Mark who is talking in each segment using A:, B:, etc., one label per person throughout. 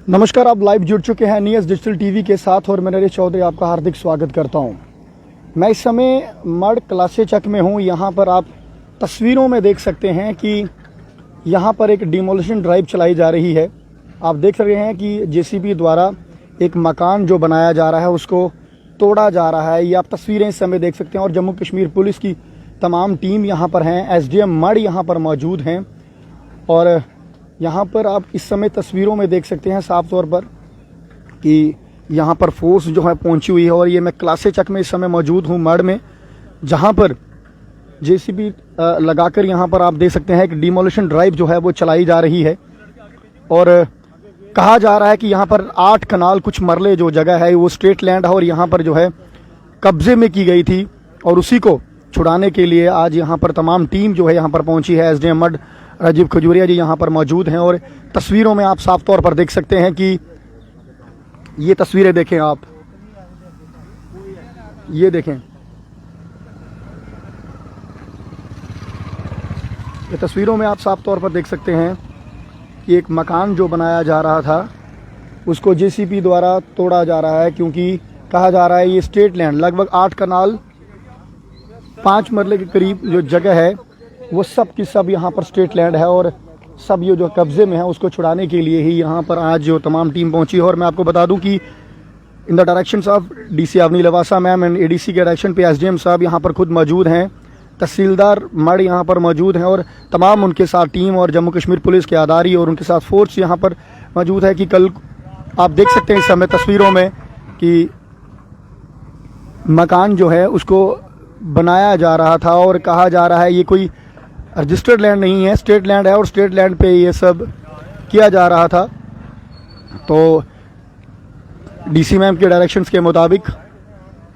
A: नमस्कार, आप लाइव जुड़ चुके हैं न्यूज़ डिजिटल टीवी के साथ और मैं नरेश चौधरी आपका हार्दिक स्वागत करता हूं। मैं इस समय मड क्लासे चक में हूं। यहां पर आप तस्वीरों में देख सकते हैं कि यहां पर एक डिमोलिशन ड्राइव चलाई जा रही है। आप देख रहे हैं कि जेसीबी द्वारा एक मकान जो बनाया जा रहा है उसको तोड़ा जा रहा है। ये आप तस्वीरें इस समय देख सकते हैं और जम्मू कश्मीर पुलिस की तमाम टीम यहाँ पर हैं। एसडीएम मड यहाँ पर मौजूद हैं और यहाँ पर आप इस समय तस्वीरों में देख सकते हैं साफ तौर पर कि यहाँ पर फोर्स जो है पहुँची हुई है। और ये मैं क्लासे चक में इस समय मौजूद हूँ मड में, जहाँ पर जेसीबी लगाकर यहाँ पर आप देख सकते हैं एक डिमोलिशन ड्राइव जो है वो चलाई जा रही है। और कहा जा रहा है कि यहाँ पर 8 कनाल कुछ मरले जो जगह है वो स्टेट लैंड है और यहाँ पर जो है कब्जे में की गई थी और उसी को छुड़ाने के लिए आज यहाँ पर तमाम टीम जो है यहाँ पर पहुँची है। एसडीएम मड राजीव खजूरिया जी यहाँ पर मौजूद हैं और तस्वीरों में आप साफ तौर पर देख सकते हैं कि ये तस्वीरें देखें आप, ये देखें, ये तस्वीरों में आप साफ तौर पर देख सकते हैं कि एक मकान जो बनाया जा रहा था उसको जेसीबी द्वारा तोड़ा जा रहा है, क्योंकि कहा जा रहा है ये स्टेट लैंड लगभग 8 कनाल 5 मरले के करीब जो जगह है वो सब की सब यहाँ पर स्टेट लैंड है और सब ये जो कब्जे में है उसको छुड़ाने के लिए ही यहाँ पर आज जो तमाम टीम पहुँची है। और मैं आपको बता दूं कि in the directions of DC Avni Lavasa ma'am and ADC के डायरेक्शन पे एसडीएम साहब यहाँ पर खुद मौजूद हैं, तहसीलदार मड यहाँ पर मौजूद हैं और तमाम उनके साथ टीम और जम्मू कश्मीर पुलिस के आधारी और उनके साथ फोर्स यहाँ पर मौजूद है। कि कल आप देख सकते हैं इस समय तस्वीरों में कि मकान जो है उसको बनाया जा रहा था और कहा जा रहा है ये कोई रजिस्टर्ड लैंड नहीं है, स्टेट लैंड है और स्टेट लैंड पे ये सब किया जा रहा था। तो डीसी मैम के डायरेक्शंस के मुताबिक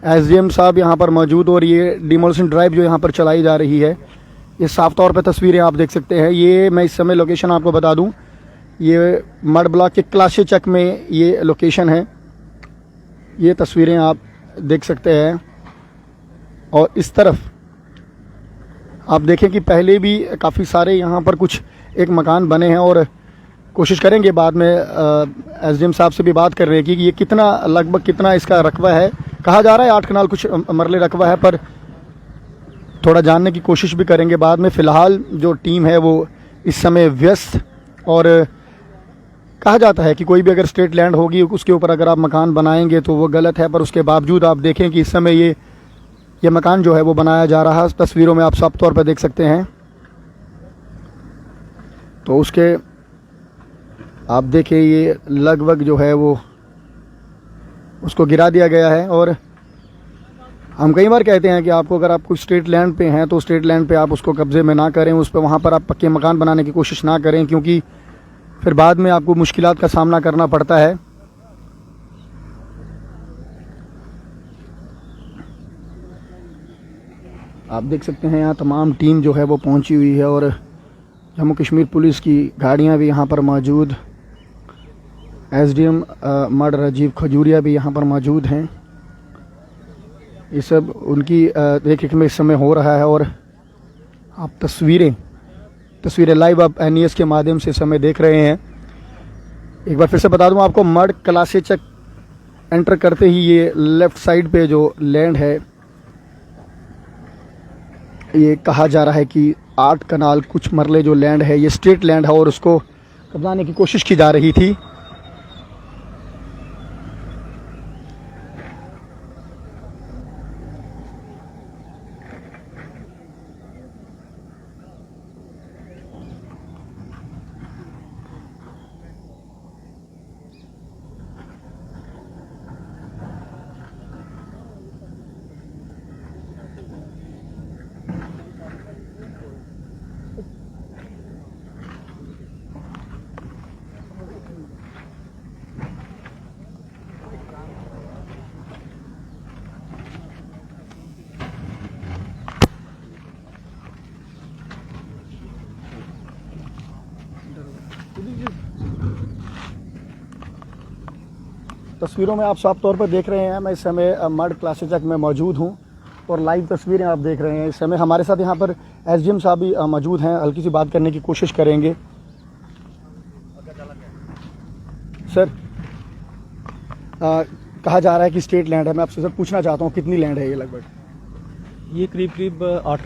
A: एसडीएम साहब यहाँ पर मौजूद और ये डिमोलिशन ड्राइव जो यहाँ पर चलाई जा रही है, ये साफ तौर पे तस्वीरें आप देख सकते हैं। ये मैं इस समय लोकेशन आपको बता दूं, ये मड ब्लॉक के क्लासे चक में ये लोकेशन है। ये तस्वीरें आप देख सकते हैं और इस तरफ आप देखें कि पहले भी काफ़ी सारे यहाँ पर कुछ एक मकान बने हैं और कोशिश करेंगे बाद में एसडीएम साहब से भी बात कर रहे हैं कि ये कितना लगभग कितना इसका रकबा है। कहा जा रहा है 8 कनाल कुछ मरले रकबा है, पर थोड़ा जानने की कोशिश भी करेंगे बाद में। फ़िलहाल जो टीम है वो इस समय व्यस्त और कहा जाता है कि कोई भी अगर स्टेट लैंड होगी उसके ऊपर अगर आप मकान बनाएंगे तो वो गलत है, पर उसके बावजूद आप देखें कि इस समय ये मकान जो है वो बनाया जा रहा है। तस्वीरों में आप साफ तौर पर देख सकते हैं। तो उसके आप देखें ये लगभग जो है वो उसको गिरा दिया गया है। और हम कई बार कहते हैं कि आपको अगर आप कुछ स्टेट लैंड पे हैं तो स्टेट लैंड पे आप उसको कब्जे में ना करें, उस पर वहाँ पर आप पक्के मकान बनाने की कोशिश ना करें, क्योंकि फिर बाद में आपको मुश्किलात का सामना करना पड़ता है। आप देख सकते हैं यहाँ तमाम टीम जो है वो पहुंची हुई है और जम्मू कश्मीर पुलिस की गाड़ियां भी यहाँ पर मौजूद, एसडीएम मड राजीव खजूरिया भी यहाँ पर मौजूद हैं। ये सब उनकी देख रेख में इस समय हो रहा है और आप तस्वीरें लाइव आप एनईएस के माध्यम से इस समय देख रहे हैं। एक बार फिर से बता दूं आपको, मड क्लासे चक एंटर करते ही ये लेफ़्ट साइड पे जो लैंड है ये कहा जा रहा है कि 8 कनाल कुछ मरले जो लैंड है ये स्टेट लैंड है और उसको कब्जाने की कोशिश की जा रही थी। तस्वीरों में आप साफ तौर पर देख रहे हैं मैं इस समय मड क्लासे चक में मौजूद हूं और लाइव तस्वीरें आप देख रहे हैं। इस समय हमारे साथ यहाँ पर एसडीएम साहब भी मौजूद हैं, हल्की सी बात करने की कोशिश करेंगे। सर कहा जा रहा है कि स्टेट लैंड है, मैं आपसे सर पूछना चाहता हूँ कितनी लैंड है ये लगभग?
B: ये करीब 8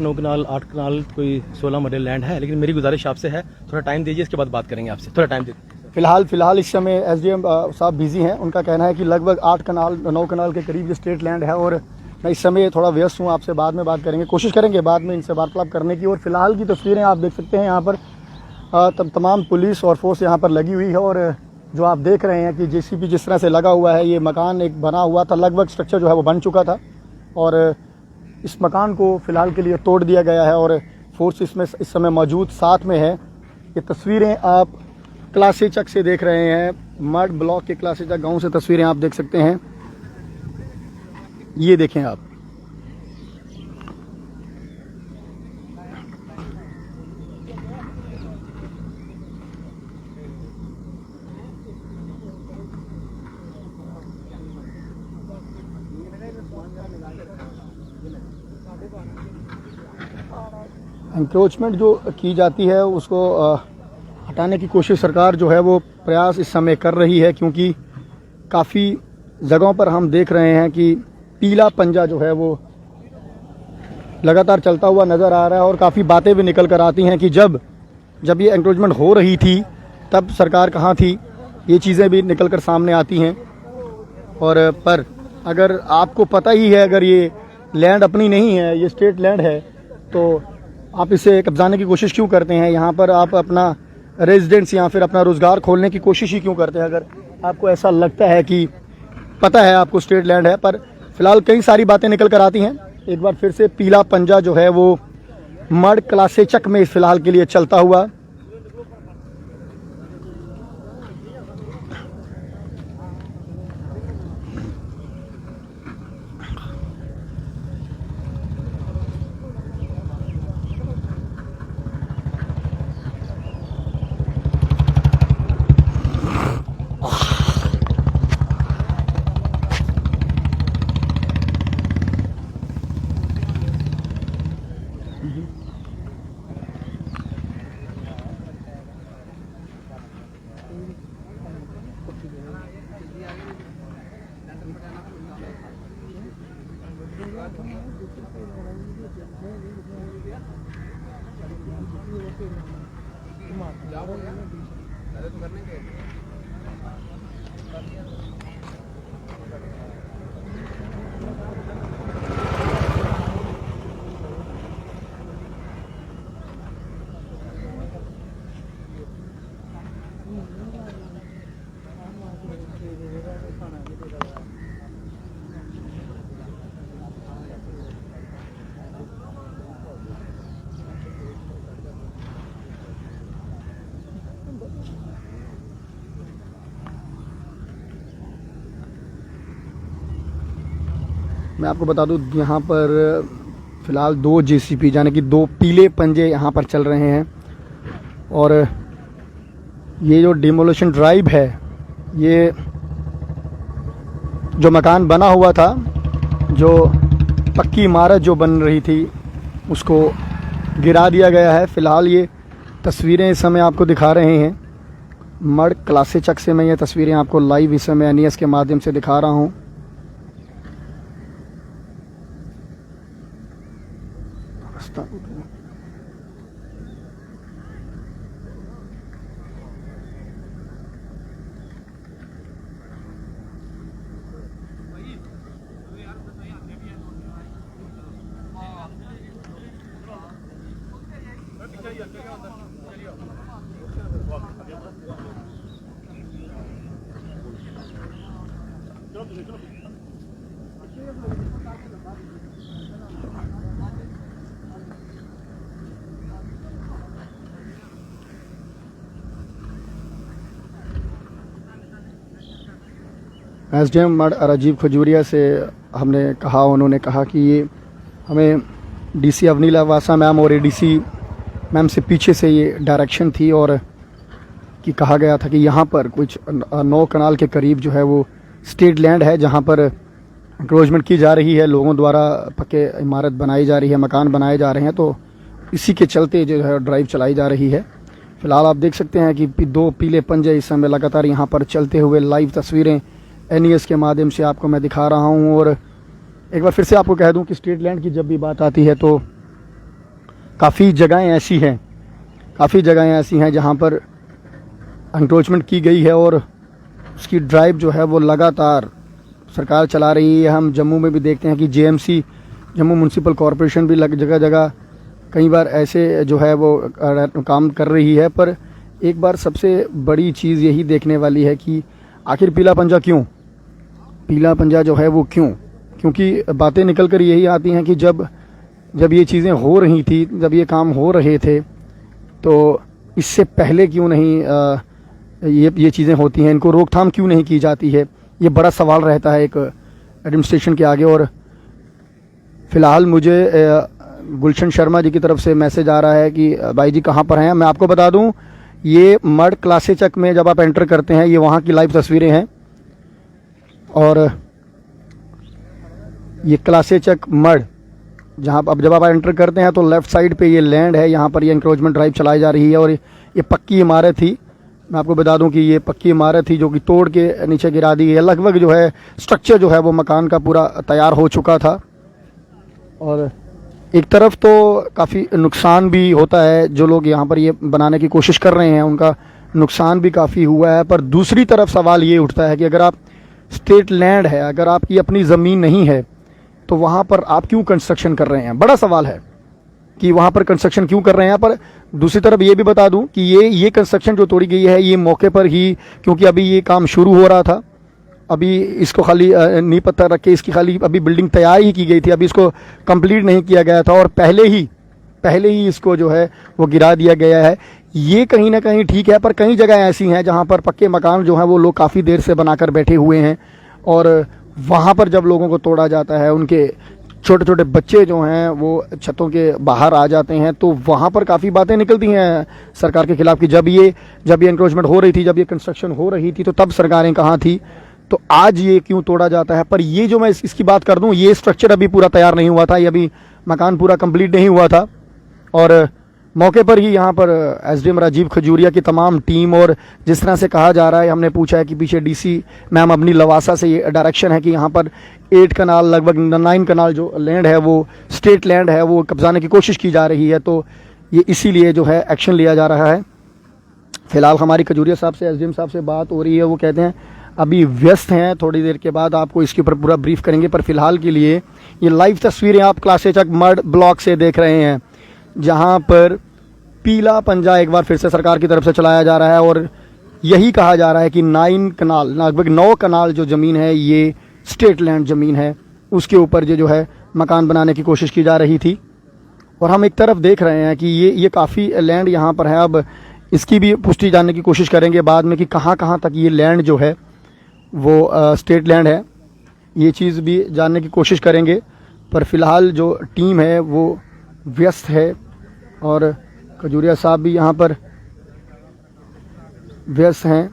B: कनाल कोई 16 मरले लैंड है, लेकिन मेरी गुजारिश आपसे है थोड़ा टाइम दीजिए, इसके बाद बात करेंगे आपसे, थोड़ा टाइम दीजिए।
A: फिलहाल इस समय एसडीएम साहब बिजी हैं, उनका कहना है कि लगभग 9 कनाल के करीब ये स्टेट लैंड है और मैं इस समय थोड़ा व्यस्त हूँ, आपसे बाद में बात करेंगे, कोशिश करेंगे बाद में इनसे वार्तालाप करने की। और फिलहाल की तस्वीरें आप देख सकते हैं, यहाँ पर तमाम पुलिस और फोर्स यहाँ पर लगी हुई है और जो आप देख रहे हैं कि जेसीबी जिस तरह से लगा हुआ है, ये मकान एक बना हुआ था, लगभग स्ट्रक्चर जो है वो बन चुका था और इस मकान को फ़िलहाल के लिए तोड़ दिया गया है और फोर्स इसमें इस समय मौजूद साथ में है। ये तस्वीरें आप क्लासी चक से देख रहे हैं, मड ब्लॉक के क्लासी चक गांव से तस्वीरें आप देख सकते हैं, ये देखें आप। एंक्रोचमेंट जो की जाती है उसको हटाने की कोशिश सरकार जो है वो प्रयास इस समय कर रही है, क्योंकि काफ़ी जगहों पर हम देख रहे हैं कि पीला पंजा जो है वो लगातार चलता हुआ नज़र आ रहा है और काफ़ी बातें भी निकल कर आती हैं कि जब ये एंक्रोचमेंट हो रही थी तब सरकार कहाँ थी, ये चीज़ें भी निकल कर सामने आती हैं। और पर अगर आपको पता ही है, अगर ये लैंड अपनी नहीं है, ये स्टेट लैंड है, तो आप इसे कब्जाने की कोशिश क्यों करते हैं? यहाँ पर आप अपना रेजिडेंस या फिर अपना रोज़गार खोलने की कोशिश ही क्यों करते हैं, अगर आपको ऐसा लगता है कि पता है आपको स्टेट लैंड है? पर फिलहाल कई सारी बातें निकल कर आती हैं। एक बार फिर से पीला पंजा जो है वो मड क्लासे चक में फिलहाल के लिए चलता हुआ मैं आपको बता दूं, यहाँ पर फ़िलहाल 2 जेसीबी यानी कि 2 पीले पंजे यहाँ पर चल रहे हैं और ये जो डिमोलिशन ड्राइव है, ये जो मकान बना हुआ था, जो पक्की इमारत जो बन रही थी, उसको गिरा दिया गया है। फ़िलहाल ये तस्वीरें इस समय आपको दिखा रहे हैं, मड क्लासे चक से मैं ये तस्वीरें आपको लाइव इस समय NES के माध्यम से दिखा रहा हूँ। एसडीएम मड राजीव खजूरिया से हमने कहा, उन्होंने कहा कि ये हमें डीसी अवनी लवासा मैम और एडीसी मैम से पीछे से ये डायरेक्शन थी और कि कहा गया था कि यहाँ पर कुछ 9 कनाल के करीब जो है वो स्टेट लैंड है, जहाँ पर इंक्रोचमेंट की जा रही है, लोगों द्वारा पक्के इमारत बनाई जा रही है, मकान बनाए जा रहे हैं, तो इसी के चलते जो है ड्राइव चलाई जा रही है। फ़िलहाल आप देख सकते हैं कि दो पीले पंजे इस समय लगातार यहाँ पर चलते हुए लाइव तस्वीरें NES के माध्यम से आपको मैं दिखा रहा हूँ। और एक बार फिर से आपको कह दूँ कि स्टेट लैंड की जब भी बात आती है तो काफ़ी जगहें ऐसी हैं जहाँ पर एंक्रोचमेंट की गई है और उसकी ड्राइव जो है वो लगातार सरकार चला रही है। हम जम्मू में भी देखते हैं कि JMC जम्मू म्यूनसिपल कॉरपोरेशन भी जगह जगह कई बार ऐसे जो है वो काम कर रही है। पर एक बार सबसे बड़ी चीज़ यही देखने वाली है कि आखिर पीला पंजा जो है वो क्योंकि बातें निकल कर यही आती हैं कि जब ये चीज़ें हो रही थी, जब ये काम हो रहे थे, तो इससे पहले क्यों नहीं ये चीज़ें होती हैं, इनको रोकथाम क्यों नहीं की जाती है, ये बड़ा सवाल रहता है एक एडमिनिस्ट्रेशन के आगे। और फ़िलहाल मुझे गुलशन शर्मा जी की तरफ से मैसेज आ रहा है कि भाई जी कहाँ पर हैं। मैं आपको बता दूं, ये मड क्लासे चक में जब आप एंटर करते हैं, ये वहाँ की लाइव तस्वीरें हैं। और ये क्लासे चक मड जहाँ अब जब आप एंटर करते हैं तो लेफ़्ट साइड पे ये लैंड है, यहाँ पर ये इंक्रोचमेंट ड्राइव चलाई जा रही है। और ये पक्की इमारत थी, मैं आपको बता दूं कि ये पक्की इमारत थी जो कि तोड़ के नीचे गिरा दी है। लगभग जो है स्ट्रक्चर जो है वो मकान का पूरा तैयार हो चुका था। और एक तरफ तो काफ़ी नुकसान भी होता है, जो लोग यहाँ पर ये बनाने की कोशिश कर रहे हैं उनका नुकसान भी काफ़ी हुआ है। पर दूसरी तरफ सवाल ये उठता है कि अगर आप स्टेट लैंड है, अगर आपकी अपनी ज़मीन नहीं है, तो वहाँ पर आप क्यों कंस्ट्रक्शन कर रहे हैं। बड़ा सवाल है कि वहाँ पर कंस्ट्रक्शन क्यों कर रहे हैं। पर दूसरी तरफ ये भी बता दूं कि ये कंस्ट्रक्शन जो तोड़ी गई है, ये मौके पर ही, क्योंकि अभी ये काम शुरू हो रहा था, अभी इसको खाली नींव पत्थर रख के इसकी खाली अभी बिल्डिंग तैयार ही की गई थी, अभी इसको कंप्लीट नहीं किया गया था और पहले ही इसको जो है वो गिरा दिया गया है। ये कहीं ना कहीं ठीक है, पर कई जगह ऐसी हैं जहाँ पर पक्के मकान जो हैं वो लोग काफ़ी देर से बनाकर बैठे हुए हैं और वहाँ पर जब लोगों को तोड़ा जाता है, उनके छोटे छोटे बच्चे जो हैं वो छतों के बाहर आ जाते हैं, तो वहाँ पर काफ़ी बातें निकलती हैं सरकार के खिलाफ कि जब ये इंक्रोचमेंट हो रही थी, जब ये कंस्ट्रक्शन हो रही थी, तो तब सरकारें कहाँ थी, तो आज ये क्यों तोड़ा जाता है। पर ये जो मैं इसकी बात कर दूं, ये स्ट्रक्चर अभी पूरा तैयार नहीं हुआ था, ये अभी मकान पूरा कंप्लीट नहीं हुआ था। और मौके पर ही यहाँ पर SDM राजीव खजूरिया की तमाम टीम, और जिस तरह से कहा जा रहा है, हमने पूछा है कि पीछे DC मैम अपनी लवासा से ये डायरेक्शन है कि यहाँ पर 8 कनाल, लगभग 9 कनाल जो लैंड है वो स्टेट लैंड है, वो कब्जाने की कोशिश की जा रही है। तो ये इसीलिए जो है एक्शन लिया जा रहा है। फ़िलहाल हमारी खजूरिया साहब से, SDM साहब से बात हो रही है, वो कहते हैं अभी व्यस्त हैं, थोड़ी देर के बाद आपको इसके ऊपर पूरा ब्रीफ करेंगे। पर फिलहाल के लिए ये लाइव तस्वीरें आप क्लासे चक मड ब्लॉक से देख रहे हैं, जहां पर पीला पंजा एक बार फिर से सरकार की तरफ से चलाया जा रहा है। और यही कहा जा रहा है कि 9 कनाल, लगभग 9 कनाल जो ज़मीन है ये स्टेट लैंड ज़मीन है, उसके ऊपर जो है मकान बनाने की कोशिश की जा रही थी। और हम एक तरफ देख रहे हैं कि ये काफ़ी लैंड यहाँ पर है। अब इसकी भी पुष्टि जानने की कोशिश करेंगे बाद में कि कहाँ कहाँ तक ये लैंड जो है वो स्टेट लैंड है, ये चीज़ भी जानने की कोशिश करेंगे। पर फिलहाल जो टीम है वो व्यस्त है और खजूरिया साहब भी यहाँ पर व्यस्त हैं।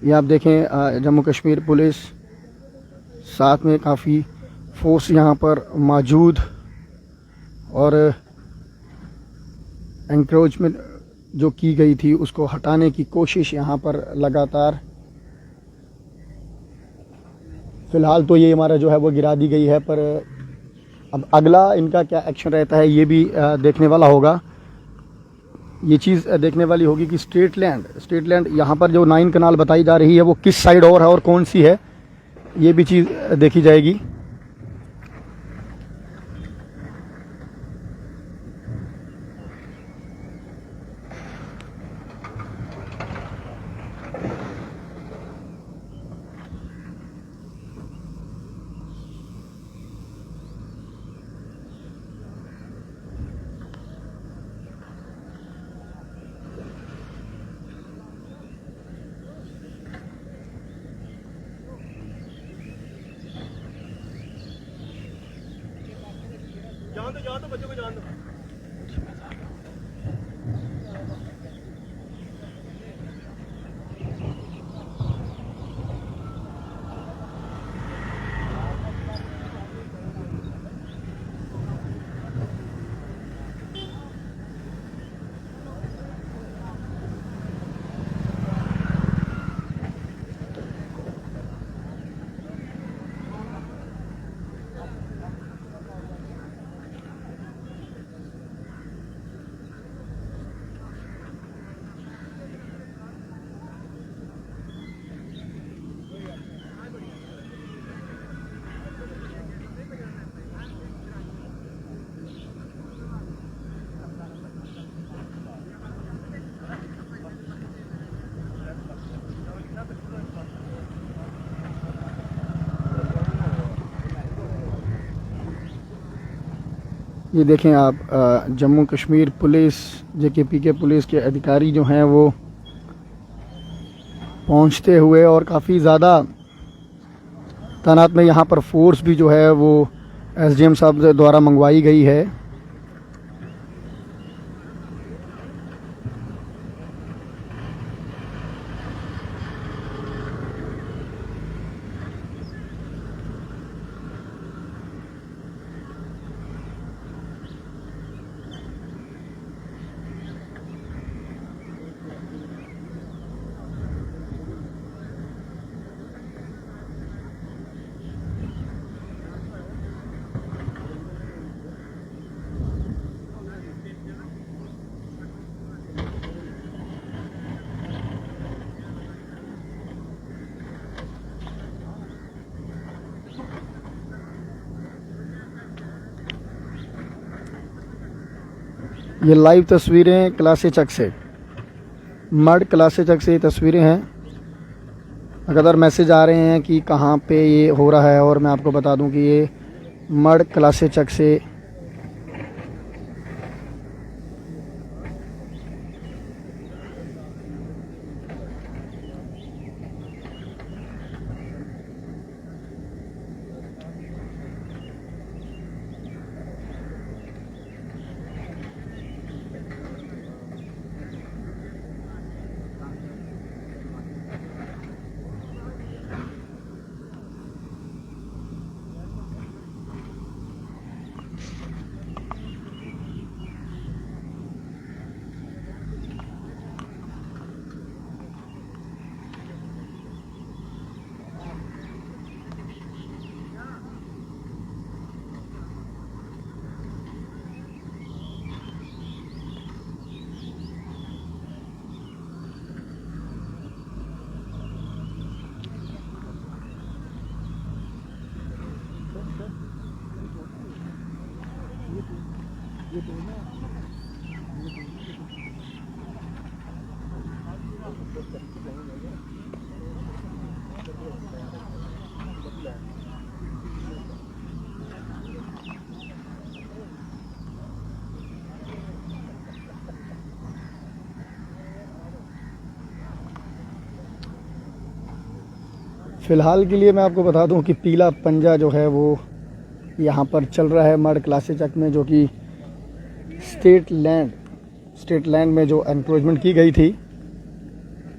A: ये आप देखें जम्मू कश्मीर पुलिस, साथ में काफ़ी फोर्स यहाँ पर मौजूद, और एंक्रोचमेंट जो की गई थी उसको हटाने की कोशिश यहाँ पर लगातार। फ़िलहाल तो ये इमारत जो है वो गिरा दी गई है, पर अब अगला इनका क्या एक्शन रहता है ये भी देखने वाला होगा। ये चीज़ देखने वाली होगी कि स्टेट लैंड यहाँ पर जो 9 कनाल बताई जा रही है वो किस साइड और है और कौन सी है, ये भी चीज़ देखी जाएगी। जान दो बच्चों को जान दो। ये देखें आप, जम्मू कश्मीर पुलिस JKP के पुलिस के अधिकारी जो हैं वो पहुंचते हुए, और काफ़ी ज़्यादा तादाद में यहाँ पर फोर्स भी जो है वो SDM साहब द्वारा मंगवाई गई है। ये लाइव तस्वीरें क्लासे चक से, मड क्लासे चक से ये तस्वीरें हैं। अगर मैसेज आ रहे हैं कि कहाँ पे ये हो रहा है, और मैं आपको बता दूं कि ये मड क्लासे चक से फ़िलहाल के लिए मैं आपको बता दूं कि पीला पंजा जो है वो यहाँ पर चल रहा है मड क्लासे चक में, जो कि स्टेट लैंड में जो एनक्रोचमेंट की गई थी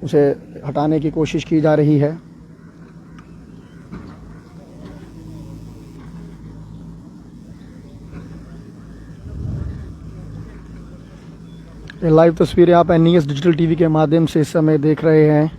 A: उसे हटाने की कोशिश की जा रही है। ये लाइव तस्वीरें आप NES डिजिटल टीवी के माध्यम से इस समय देख रहे हैं।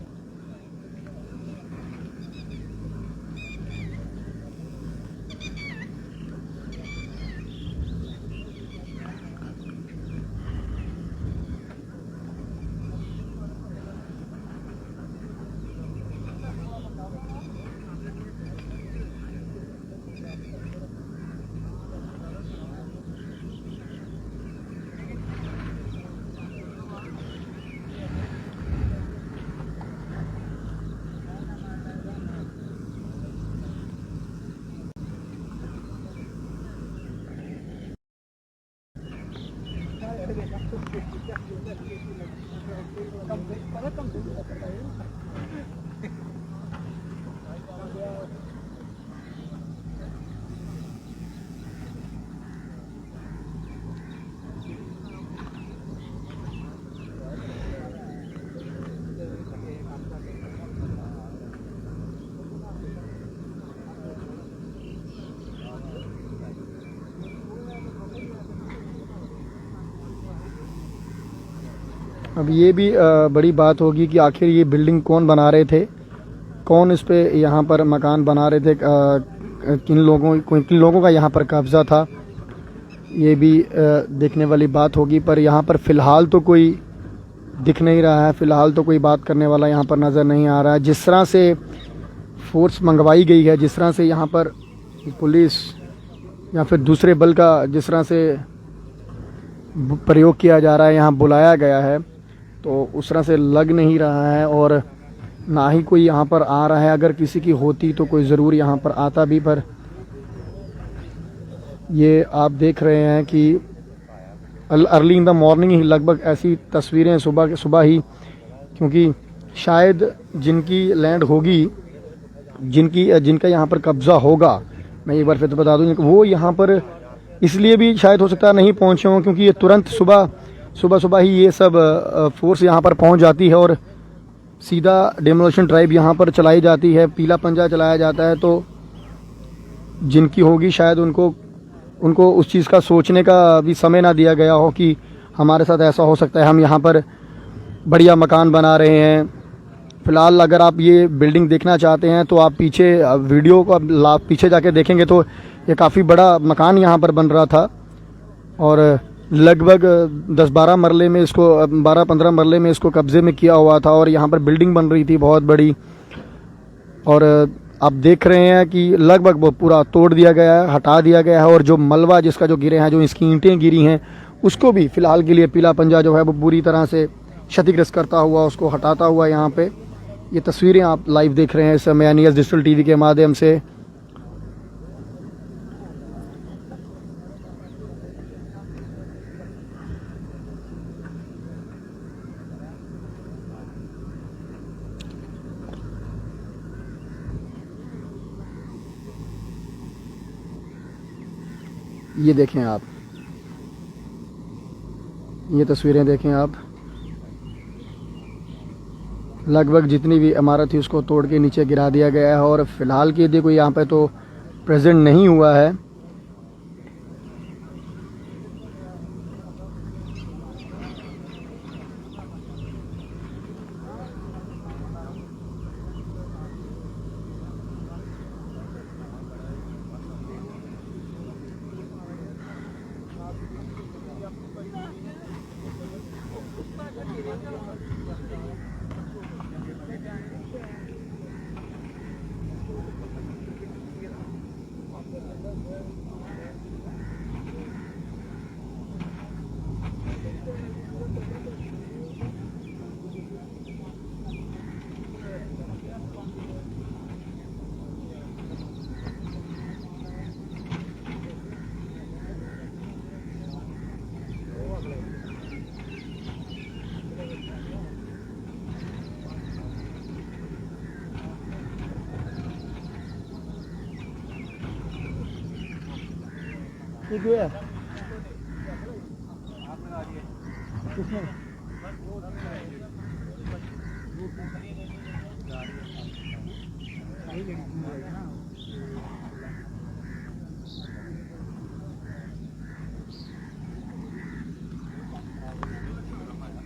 A: अब ये भी बड़ी बात होगी कि आखिर ये बिल्डिंग कौन बना रहे थे, कौन इस पे यहाँ पर मकान बना रहे थे, किन लोगों का यहाँ पर कब्ज़ा था, ये भी देखने वाली बात होगी। पर यहाँ पर फ़िलहाल तो कोई दिख नहीं रहा है, फ़िलहाल तो कोई बात करने वाला यहाँ पर नज़र नहीं आ रहा है। जिस तरह से फोर्स मंगवाई गई है, जिस तरह से यहाँ पर पुलिस या फिर दूसरे बल का जिस तरह से प्रयोग किया जा रहा है, यहाँ बुलाया गया है, तो उस तरह से लग नहीं रहा है और ना ही कोई यहाँ पर आ रहा है। अगर किसी की होती तो कोई ज़रूर यहाँ पर आता भी, पर ये आप देख रहे हैं कि अर्ली इन द मॉर्निंग ही लगभग ऐसी तस्वीरें सुबह ही, क्योंकि शायद जिनकी लैंड होगी, जिनका यहाँ पर कब्ज़ा होगा, मैं एक बार फिर तो बता दूँ, वो यहाँ पर इसलिए भी शायद हो सकता है नहीं पहुँचे हों, क्योंकि ये तुरंत सुबह ही ये सब फोर्स यहाँ पर पहुँच जाती है और सीधा डेमोलिशन ड्राइव यहाँ पर चलाई जाती है, पीला पंजा चलाया जाता है। तो जिनकी होगी शायद उनको उस चीज़ का सोचने का भी समय ना दिया गया हो कि हमारे साथ ऐसा हो सकता है, हम यहाँ पर बढ़िया मकान बना रहे हैं। फ़िलहाल अगर आप ये बिल्डिंग देखना चाहते हैं तो आप पीछे वीडियो को पीछे जाके देखेंगे तो ये काफ़ी बड़ा मकान यहाँ पर बन रहा था और लगभग 10-12 मरले में इसको 12-15 मरले में इसको कब्ज़े में किया हुआ था और यहाँ पर बिल्डिंग बन रही थी बहुत बड़ी। और आप देख रहे हैं कि लगभग वो पूरा तोड़ दिया गया है, हटा दिया गया है और जो मलबा जिसका जो गिरे हैं, जो इसकी ईंटें गिरी हैं, उसको भी फ़िलहाल के लिए पीला पंजा जो है वो पूरी तरह से क्षतिग्रस्त करता हुआ उसको हटाता हुआ यहाँ पे ये तस्वीरें आप लाइव देख रहे हैं इस समय NES डिजिटल टीवी के माध्यम से। ये देखें आप, ये तस्वीरें देखें आप, लगभग जितनी भी इमारत थी उसको तोड़ के नीचे गिरा दिया गया है और फ़िलहाल के लिए कोई यहाँ पे तो प्रेजेंट नहीं हुआ है।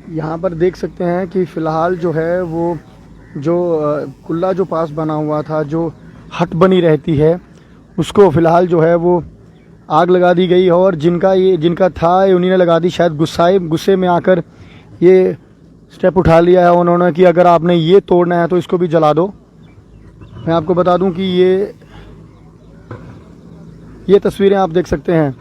A: यहाँ पर देख सकते हैं कि फ़िलहाल जो है वो जो कुल्ला जो पास बना हुआ था, जो हट बनी रहती है, उसको फ़िलहाल जो है वो आग लगा दी गई है और जिनका था ये उन्हीं ने लगा दी। शायद गुस्से में आकर ये स्टेप उठा लिया है उन्होंने कि अगर आपने ये तोड़ना है तो इसको भी जला दो। मैं आपको बता दूं कि ये तस्वीरें आप देख सकते हैं।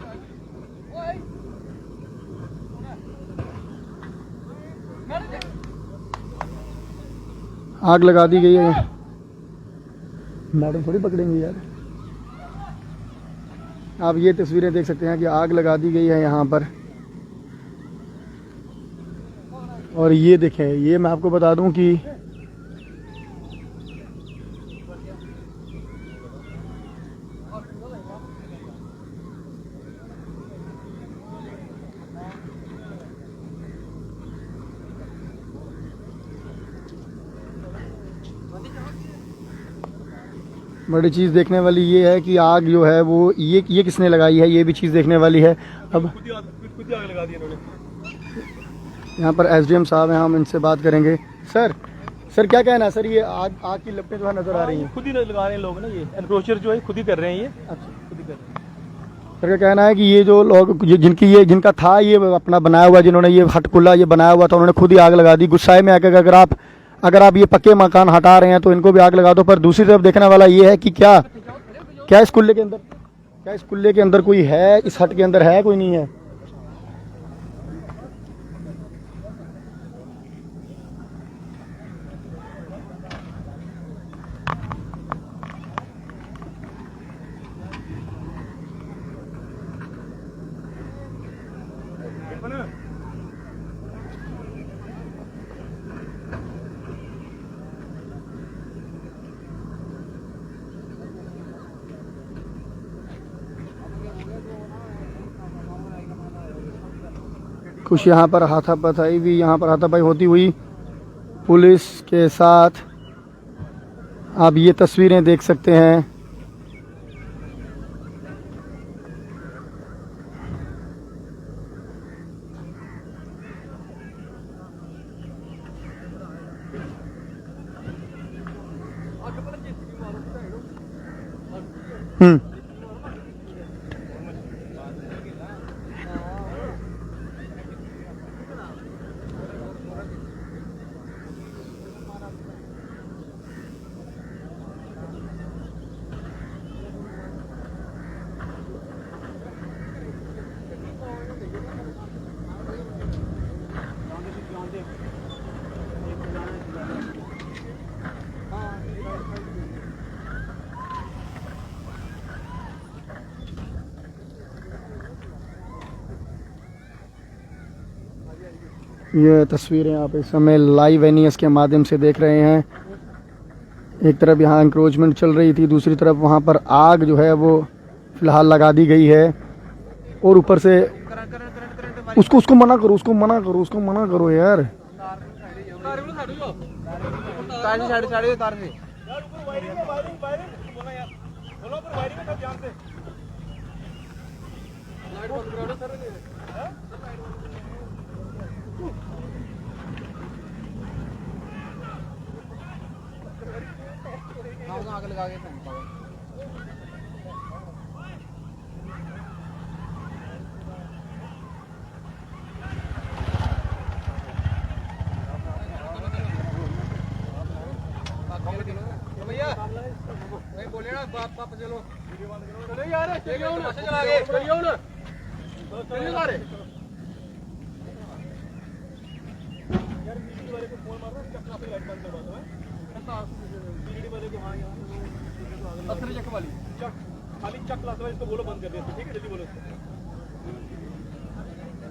A: आग लगा दी गई है। मैडम थोड़ी पकड़ेंगे यार। आप ये तस्वीरें देख सकते हैं कि आग लगा दी गई है यहाँ पर। और ये देखें, ये मैं आपको बता दूं कि बड़ी चीज़ देखने वाली ये है कि आग जो है वो ये किसने लगाई है, ये भी चीज़ देखने वाली है। अब
B: खुद ही आग लगा दी इन्होंने।
A: यहाँ पर SDM साहब हैं, हम इनसे बात करेंगे। सर क्या कहना है सर, ये आग की लपटें जो है नज़र आ रही हैं?
B: खुद ही लगा रहे हैं लोग ना, ये एनक्रोचर जो है खुद ही कर रहे हैं ये।
A: अच्छा,
B: खुद ही कर रहे हैं।
A: सर का कहना है कि ये जो लोग जिनका था ये अपना बनाया हुआ, जिन्होंने ये हटकुल्ला ये बनाया हुआ था, उन्होंने खुद ही आग लगा दी गुस्साए में आकर। अगर आप ये पक्के मकान हटा रहे हैं तो इनको भी आग लगा दो। पर दूसरी तरफ देखने वाला ये है कि क्या इस कुल्ले के अंदर कोई है, इस हट के अंदर है, कोई नहीं है। कुछ यहाँ पर हाथापाई भी, यहाँ पर हाथापाई होती हुई पुलिस के साथ आप ये तस्वीरें देख सकते हैं। ये तस्वीरें आप इस समय लाइव एनईएस के माध्यम से देख रहे हैं। एक तरफ यहाँ इंक्रोचमेंट चल रही थी, दूसरी तरफ वहाँ पर आग जो है वो फिलहाल लगा दी गई है। और ऊपर से उसको मना करो यार।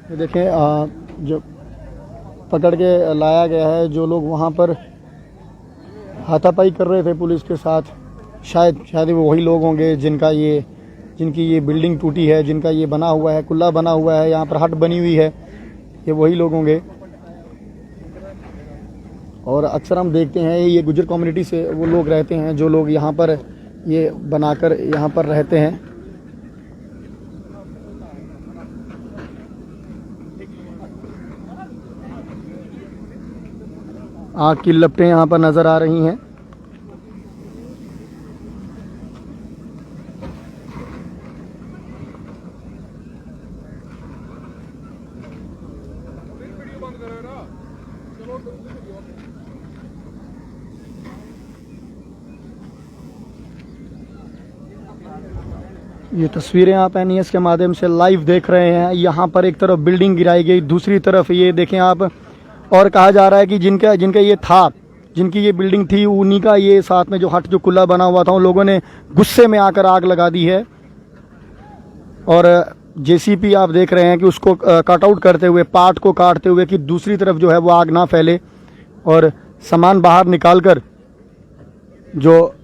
A: ये देखें जो पकड़ के लाया गया है, जो लोग वहाँ पर हाथापाई कर रहे थे पुलिस के साथ, शायद वो वही लोग होंगे जिनकी ये बिल्डिंग टूटी है, जिनका ये बना हुआ है, कुल्ला बना हुआ है, यहाँ पर हट बनी हुई है, ये वही लोग होंगे। और अक्सर हम देखते हैं ये गुजर कम्युनिटी से वो लोग रहते हैं जो लोग यहाँ पर ये बनाकर यहाँ पर रहते हैं। आग की लपटें यहाँ पर नजर आ रही हैं। ये तस्वीरें आप एनईएस के माध्यम से लाइव देख रहे हैं। यहाँ पर एक तरफ बिल्डिंग गिराई गई, दूसरी तरफ ये देखें आप, और कहा जा रहा है कि जिनका ये था, जिनकी ये बिल्डिंग थी, उन्हीं का ये साथ में जो हट जो कुल्ला बना हुआ था, उन लोगों ने गुस्से में आकर आग लगा दी है। और जेसीपी आप देख रहे हैं कि उसको कट आउट करते हुए, पार्ट को काटते हुए, कि दूसरी तरफ जो है वो आग ना फैले, और सामान बाहर निकालकर जो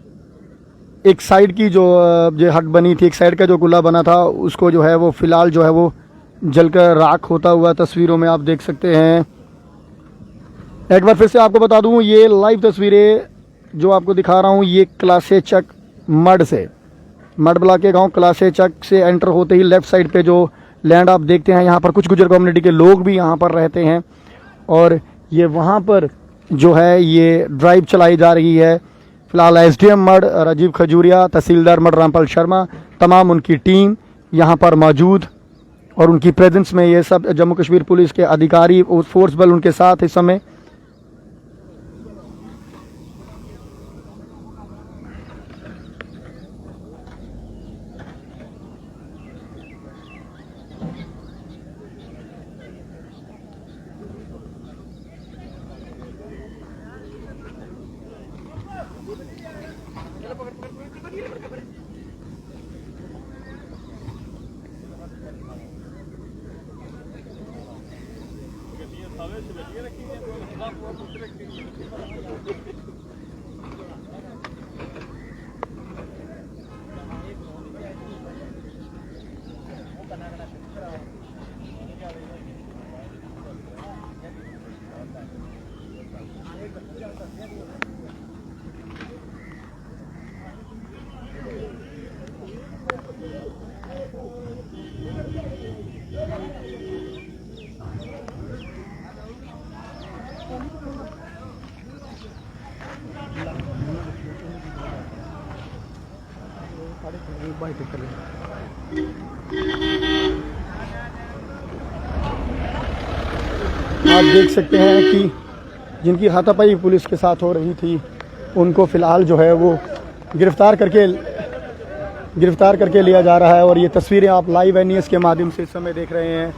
A: एक साइड की जो हट बनी थी, एक साइड का जो कुल्ला बना था, उसको जो है वो फिलहाल जो है वो जलकर राख होता हुआ तस्वीरों में आप देख सकते हैं। एक बार फिर से आपको बता दूं, ये लाइव तस्वीरें जो आपको दिखा रहा हूं, ये क्लासे चक मड ब्लॉक के गांव क्लासे चक से एंटर होते ही लेफ्ट साइड पे जो लैंड आप देखते हैं, यहाँ पर कुछ गुजर कम्युनिटी के लोग भी यहाँ पर रहते हैं। और ये वहाँ पर जो है ये ड्राइव चलाई जा रही है। फिलहाल एसडीएम मड राजीव खजूरिया, तहसीलदार मड रामपाल शर्मा, तमाम उनकी टीम यहाँ पर मौजूद, और उनकी प्रेजेंस में ये सब जम्मू कश्मीर पुलिस के अधिकारी और फोर्स बल उनके साथ इस समय। बाइक कर लें। आप देख सकते हैं कि जिनकी हाथापाई पुलिस के साथ हो रही थी उनको फ़िलहाल जो है वो गिरफ्तार करके लिया जा रहा है। और ये तस्वीरें आप लाइव NES के माध्यम से इस समय देख रहे हैं।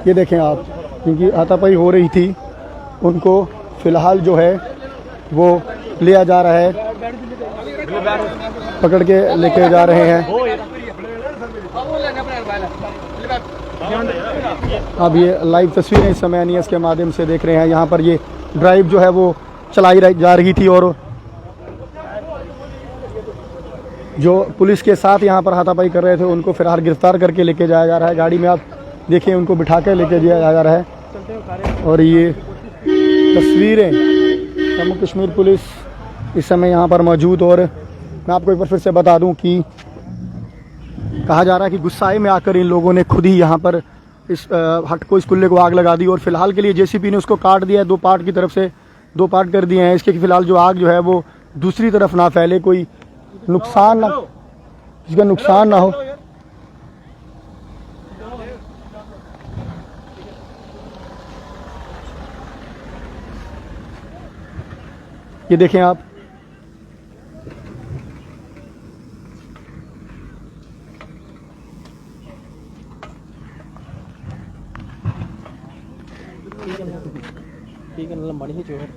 A: ये देखें आप, जिनकी हाथापाई हो रही थी उनको फ़िलहाल जो है वो लिया जा रहा है, पकड़ के लेके जा रहे हैं। अब ये लाइव तस्वीरें इस समय NES के माध्यम से देख रहे हैं। यहाँ पर ये ड्राइव जो है वो चलाई जा रही थी और जो पुलिस के साथ यहाँ पर हाथापाई कर रहे थे उनको फिलहाल गिरफ्तार करके लेके जाया जा रहा है। गाड़ी में आप देखिए उनको बिठा कर लेके जाया जा रहा है। और ये तस्वीरें जम्मू कश्मीर पुलिस इस समय यहाँ पर मौजूद। और मैं आपको एक बार फिर से बता दूं कि कहा जा रहा है कि गुस्साए में आकर इन लोगों ने खुद ही यहाँ पर इस इस कुल्ले को आग लगा दी। और फिलहाल के लिए JCB ने उसको काट दिया है, दो पार्ट की तरफ से दो पार्ट कर दिए हैं इसके कि फिलहाल जो आग जो है वो दूसरी तरफ ना फैले, कोई नुकसान ना, इसका नुकसान ना हो। ये देखें आप,
B: ठीक है, लंबाड़ी ही जो है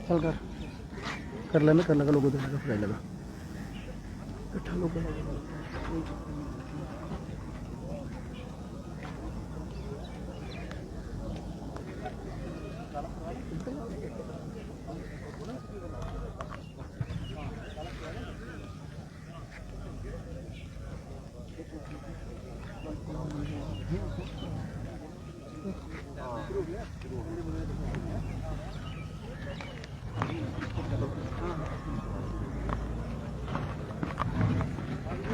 A: चल कर लेना, कर लगा लोगों देने का फ्राई लगा लोगों।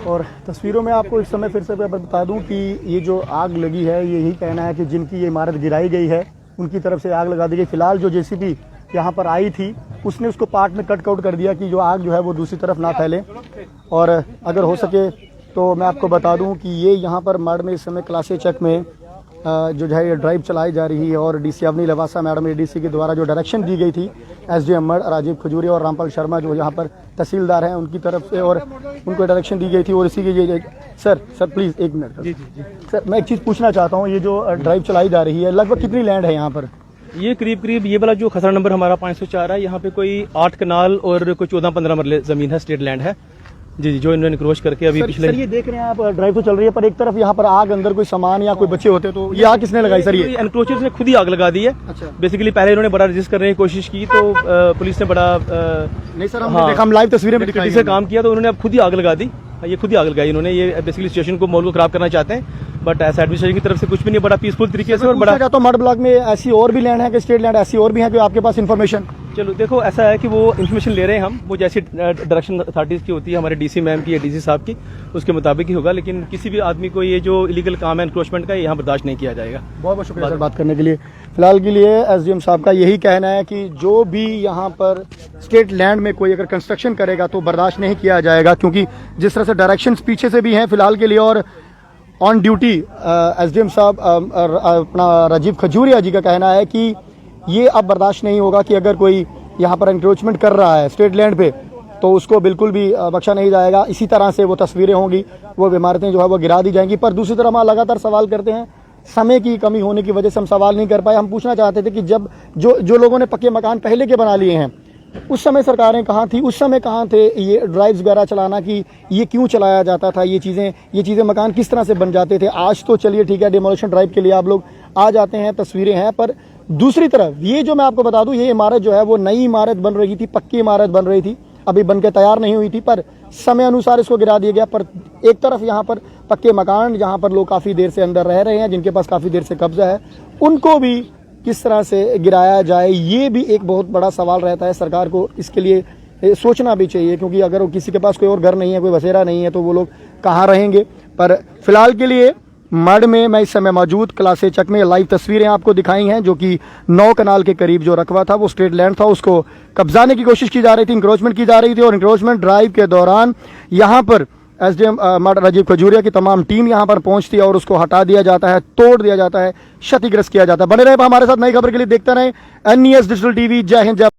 A: और तस्वीरों में आपको इस समय फिर से बता दूं कि ये जो आग लगी है, यही कहना है कि जिनकी ये इमारत गिराई गई है उनकी तरफ से आग लगा दी गई। फिलहाल जो JCB यहाँ पर आई थी उसने उसको पार्ट में कट आउट कर दिया कि जो आग जो है वो दूसरी तरफ ना फैले। और अगर हो सके तो मैं आपको बता दूं कि ये यहाँ पर मड में इस समय क्लास A चेक में जो है ये ड्राइव चलाई जा रही है। और DC Avni Lavasa madam ADC के द्वारा जो डायरेक्शन दी गई थी SDM मड राजीव खजूरिया और रामपाल शर्मा जो यहाँ पर तहसीलदार हैं उनकी तरफ से, और उनको डायरेक्शन दी गई थी। और इसी के ये सर प्लीज़ एक मिनट जी सर, मैं एक चीज़ पूछना चाहता हूँ, ये जो ड्राइव चलाई जा रही है लगभग कितनी लैंड है यहाँ पर?
B: ये करीब ये वाला जो खसरा नंबर हमारा 504 है, यहाँ पे कोई 8 कनाल और कोई 14-15 मरले जमीन है, स्टेट लैंड है जी, जो इन्होंने क्रोश करके अभी पिछले।
A: सर ये देख रहे हैं आप, ड्राइव तो चल रही है पर एक तरफ यहाँ पर आग, अंदर कोई सामान या कोई बच्चे होते तो ये आग किसने लगाई सर? ये
B: एनक्रोचर्स ने खुद ही आग लगा दी है। अच्छा। बेसिकली पहले इन्होंने बड़ा रजिस्ट करने की कोशिश की तो पुलिस ने बड़ा
A: नहीं सर, हम लाइव तस्वीरें में दिखाई
B: से काम किया तो उन्होंने अब खुद ही आग लगा दी। ये खुद ही आग लगाई इन्होंने। ये बेसिकली सिचुएशन को माहौल को खराब करना चाहते हैं, बट ऐसा एडमिनिस्ट्रेशन की तरफ से कुछ भी नहीं, बड़ा पीसफुल तरीके से। और बड़ा
A: तो मड ब्लॉक में ऐसी और भी लैंड है कि स्टेट लैंड ऐसी और भी है कि आपके पास इन्फॉर्मेशन?
B: चलो देखो, ऐसा है कि वो इन्फॉर्मेशन ले रहे हैं हम, वो जैसी डायरेक्शन अथॉरिटीज़ की होती है, हमारे DC मैम की या DC साहब की, उसके मुताबिक ही होगा। लेकिन किसी भी आदमी को ये जो इलीगल काम है एनक्रोचमेंट का, यहाँ बर्दाश्त नहीं किया जाएगा।
A: बहुत बहुत शुक्रिया सर बात करने के लिए। फिलहाल के लिए SDM साहब का यही कहना है कि जो भी यहाँ पर स्टेट लैंड में कोई अगर कंस्ट्रक्शन करेगा तो बर्दाश्त नहीं किया जाएगा, क्योंकि जिस तरह से डायरेक्शंस पीछे से भी हैं फिलहाल के लिए। और ऑन ड्यूटी SDM साहब अपना राजीव खजूरिया जी का कहना है कि ये अब बर्दाश्त नहीं होगा कि अगर कोई यहाँ पर एंक्रोचमेंट कर रहा है स्टेट लैंड पे तो उसको बिल्कुल भी बख्शा नहीं जाएगा। इसी तरह से वो तस्वीरें होंगी, वो इमारतें जो है वो गिरा दी जाएंगी। पर दूसरी तरफ हम लगातार सवाल करते हैं, समय की कमी होने की वजह से हम सवाल नहीं कर पाए। हम पूछना चाहते थे कि जब जो लोगों ने पक्के मकान पहले के बना लिए हैं उस समय सरकारें कहाँ थी, उस समय कहाँ थे ये ड्राइव्स वगैरह चलाना, कि ये क्यों चलाया जाता था, ये चीज़ें मकान किस तरह से बन जाते थे। आज तो चलिए ठीक है, डिमोलिशन ड्राइव के लिए आप लोग आ जाते हैं, तस्वीरें हैं। पर दूसरी तरफ ये जो मैं आपको बता दूं, ये इमारत जो है वो नई इमारत बन रही थी, पक्की इमारत बन रही थी, अभी बनके तैयार नहीं हुई थी। पर समय अनुसार इसको गिरा दिया गया। पर एक तरफ यहाँ पर पक्के मकान जहाँ पर लोग काफ़ी देर से अंदर रह रहे हैं, जिनके पास काफ़ी देर से कब्जा है, उनको भी किस तरह से गिराया जाए, ये भी एक बहुत बड़ा सवाल रहता है। सरकार को इसके लिए सोचना भी चाहिए, क्योंकि अगर वो किसी के पास कोई और घर नहीं है, कोई बसेरा नहीं है, तो वो लोग कहाँ रहेंगे। पर फिलहाल के लिए मड में मैं इस समय मौजूद क्लासे चक में लाइव तस्वीरें आपको दिखाई हैं, जो कि 9 कनाल के करीब जो रकबा था वो स्टेट लैंड था, उसको कब्जाने की कोशिश की जा रही थी, इंक्रोचमेंट की जा रही थी। और इंक्रोचमेंट ड्राइव के दौरान यहाँ पर एसडीएम मड राजीव खजूरिया की तमाम टीम यहाँ पर पहुंचती है और उसको हटा दिया जाता है, तोड़ दिया जाता है, क्षतिग्रस्त किया जाता है। बने रहे हमारे साथ, नई खबर के लिए देखते रहे NES डिजिटल टीवी। जय हिंद, जय